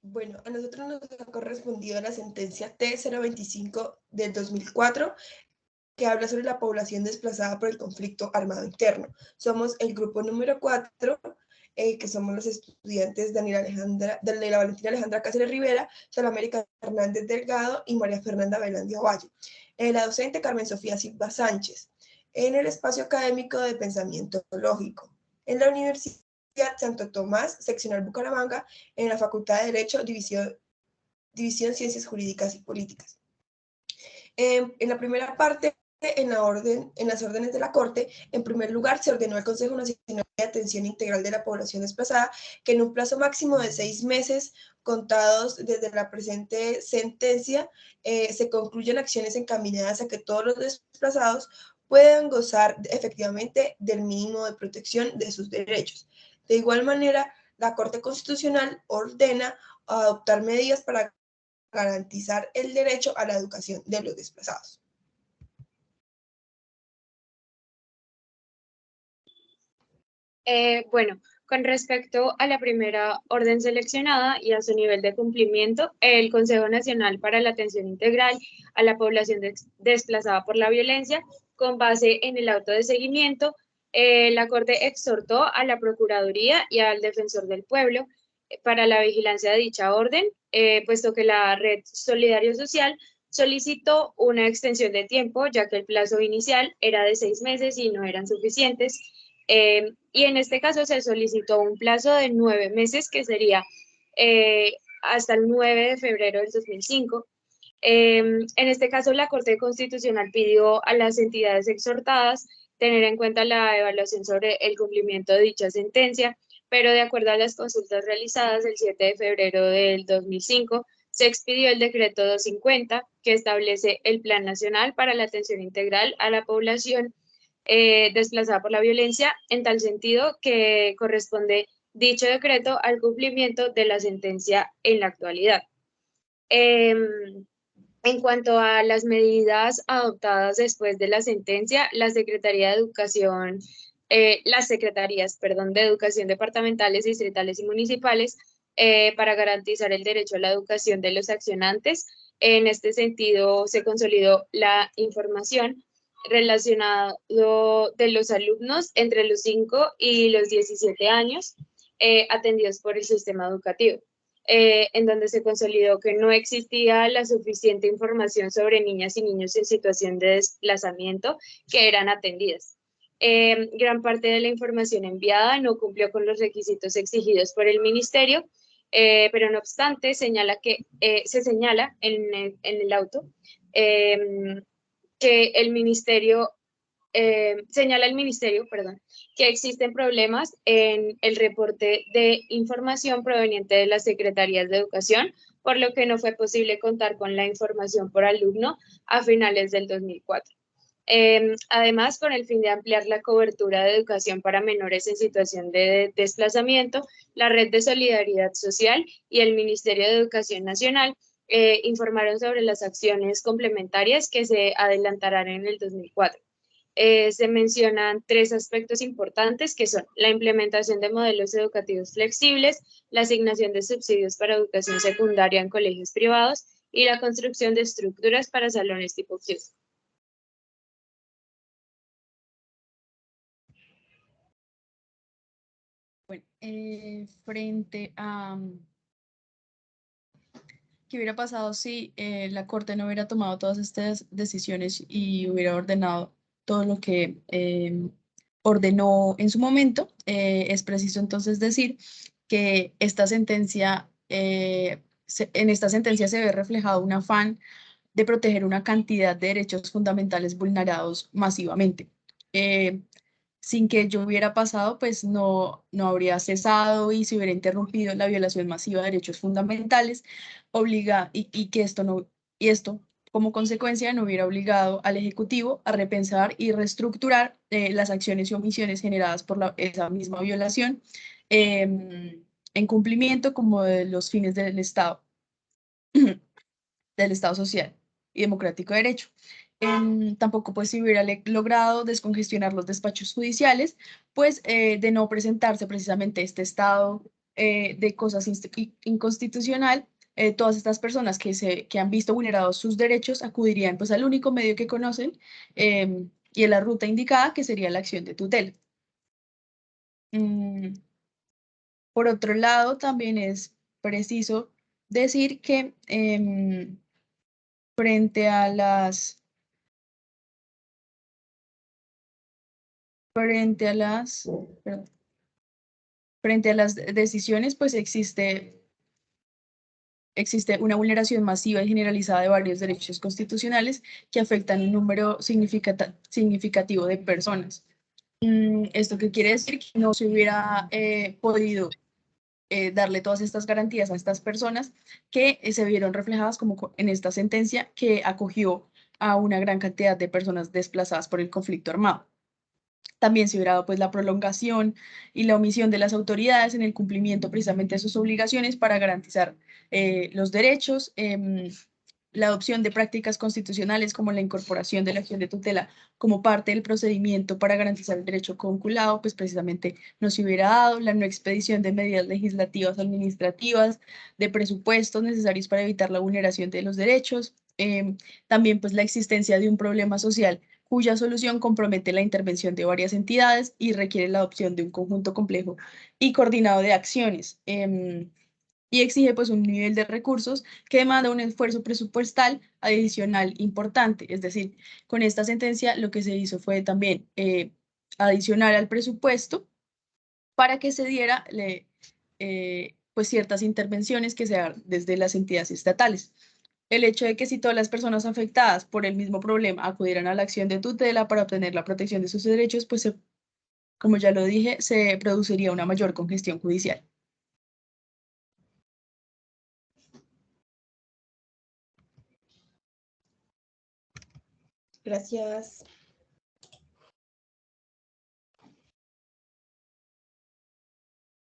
Bueno, a nosotros nos ha correspondido la sentencia T025 del 2004, que habla sobre la población desplazada por el conflicto armado interno. Somos el grupo número 4, que somos los estudiantes Daniela Valentina Alejandra Cáceres Rivera, Salamérica Hernández Delgado y María Fernanda Velandia Valle. La docente Carmen Sofía Silva Sánchez, en el espacio académico de pensamiento lógico. En la Universidad Santo Tomás, seccional Bucaramanga, en la Facultad de Derecho, División Ciencias Jurídicas y Políticas. En la primera parte, en las órdenes de la Corte, en primer lugar, se ordenó al Consejo Nacional de Atención Integral de la Población Desplazada que en un plazo máximo de 6 meses contados desde la presente sentencia, se concluyan acciones encaminadas a que todos los desplazados puedan gozar efectivamente del mínimo de protección de sus derechos. De igual manera, la Corte Constitucional ordena adoptar medidas para garantizar el derecho a la educación de los desplazados. Bueno, con respecto a la primera orden seleccionada y a su nivel de cumplimiento, el Consejo Nacional para la Atención Integral a la Población Desplazada por la Violencia, con base en el auto de seguimiento, la Corte exhortó a la Procuraduría y al Defensor del Pueblo para la vigilancia de dicha orden, puesto que la Red Solidario Social solicitó una extensión de tiempo, ya que el plazo inicial era de 6 meses y no eran suficientes. Y en este caso se solicitó un plazo de 9 meses, que sería hasta el 9 de febrero del 2005. En este caso, la Corte Constitucional pidió a las entidades exhortadas tener en cuenta la evaluación sobre el cumplimiento de dicha sentencia, pero de acuerdo a las consultas realizadas el 7 de febrero del 2005, se expidió el decreto 250, que establece el Plan Nacional para la Atención Integral a la Población desplazada por la violencia, en tal sentido que corresponde dicho decreto al cumplimiento de la sentencia en la actualidad. En cuanto a las medidas adoptadas después de la sentencia, la Secretaría de Educación, las secretarías, perdón, de Educación departamentales, distritales y municipales, para garantizar el derecho a la educación de los accionantes. En este sentido, se consolidó la información relacionada de los alumnos entre los 5 y los 17 años, atendidos por el sistema educativo. En donde se consolidó que no existía la suficiente información sobre niñas y niños en situación de desplazamiento que eran atendidas. Gran parte de la información enviada no cumplió con los requisitos exigidos por el ministerio, pero no obstante se señala en el auto que el ministerio señala el ministerio, perdón, que existen problemas en el reporte de información proveniente de las secretarías de educación, por lo que no fue posible contar con la información por alumno a finales del 2004. Además, con el fin de ampliar la cobertura de educación para menores en situación de desplazamiento, la Red de Solidaridad Social y el Ministerio de Educación Nacional informaron sobre las acciones complementarias que se adelantarán en el 2004. Se mencionan 3 aspectos importantes, que son la implementación de modelos educativos flexibles, la asignación de subsidios para educación secundaria en colegios privados y la construcción de estructuras para salones tipo kiosco. Bueno, frente a qué hubiera pasado si la Corte no hubiera tomado todas estas decisiones y hubiera ordenado todo lo que ordenó en su momento, es preciso entonces decir que esta sentencia, en esta sentencia se ve reflejado un afán de proteger una cantidad de derechos fundamentales vulnerados masivamente. Sin que ello hubiera pasado, pues no habría cesado y se hubiera interrumpido la violación masiva de derechos fundamentales, y que esto como consecuencia no hubiera obligado al Ejecutivo a repensar y reestructurar las acciones y omisiones generadas por esa misma violación, en cumplimiento como de los fines del Estado, del Estado social y democrático de derecho. Tampoco pues se hubiera logrado descongestionar los despachos judiciales, pues de no presentarse precisamente este estado de cosas inconstitucional, todas estas personas que han visto vulnerados sus derechos acudirían pues al único medio que conocen y a la ruta indicada, que sería la acción de tutela. Por otro lado, también es preciso decir que frente a las decisiones, pues existe una vulneración masiva y generalizada de varios derechos constitucionales que afectan un número significativo de personas. ¿Esto qué quiere decir? Que no se hubiera podido darle todas estas garantías a estas personas que se vieron reflejadas como en esta sentencia que acogió a una gran cantidad de personas desplazadas por el conflicto armado. También se hubiera dado pues la prolongación y la omisión de las autoridades en el cumplimiento precisamente de sus obligaciones para garantizar los derechos, la adopción de prácticas constitucionales como la incorporación de la acción de tutela como parte del procedimiento para garantizar el derecho conculado, pues precisamente no se hubiera dado, la no expedición de medidas legislativas administrativas, de presupuestos necesarios para evitar la vulneración de los derechos, también pues la existencia de un problema social cuya solución compromete la intervención de varias entidades y requiere la adopción de un conjunto complejo y coordinado de acciones. Y exige pues un nivel de recursos que demanda un esfuerzo presupuestal adicional importante. Es decir, con esta sentencia lo que se hizo fue también adicionar al presupuesto para que se diera pues ciertas intervenciones que se hagan desde las entidades estatales. El hecho de que si todas las personas afectadas por el mismo problema acudieran a la acción de tutela para obtener la protección de sus derechos, pues como ya lo dije, se produciría una mayor congestión judicial. Gracias.